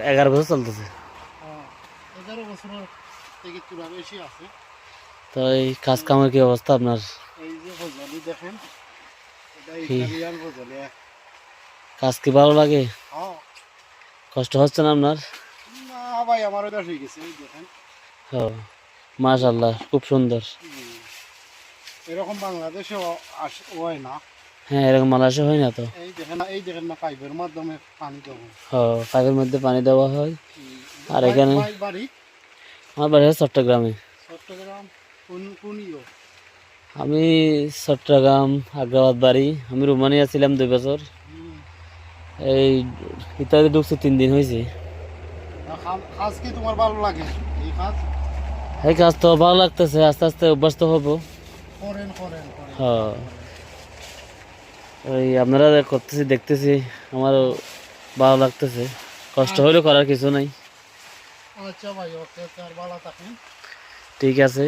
11 বছর চলতেছে। 11 বছরের থেকে চূড়া বেশি আছে। তো এই কাজ কামের কি অবস্থা আপনার? এই যে ফজলি দেখেন, এটা কি ইটালিয়ান ফজলি। কাজ কি ভালো লাগে? হ্যাঁ। কষ্ট হচ্ছে না আপনার? না ভাই, আমার অভ্যাস হয়ে গেছে। এই দেখেন, ও মাশাআল্লাহ, খুব সুন্দর। এরকম বাংলাদেশে হয় না। হ্যাঁ, এরকম মালয়েশিয়া হয় না তো। এই দেখেন না, পাইপের মাধ্যমে পানি দেবো। পাইপের মধ্যে পানি দেওয়া হয়। আর এখানে বাড়ি আমার বাড়ি হচ্ছে চট্টগ্রামে। চট্টগ্রাম। কোন আমি চট্টগ্রাম আগ্রাবাদ বাড়ি। আমি রোমানিয়া ছিলাম 2 বছর। এই ইত্যাদি ঢুকছে 3 দিন হয়েছে। কাজ কি তোমার ভালো লাগে? এই কাজ এই কাজ তো ভালো লাগতেছে, আস্তে আস্তে অভ্যস্ত হবো। করেন করেন করেন হ্যাঁ, করেন। ওই আপনারা করতেছি দেখতেছি, আমারও ভালো লাগতেছে। কষ্ট হলেও করার কিছু নাই। আচ্ছা ভাই, ওকে, আর ভালো থাকেন। ঠিক আছে।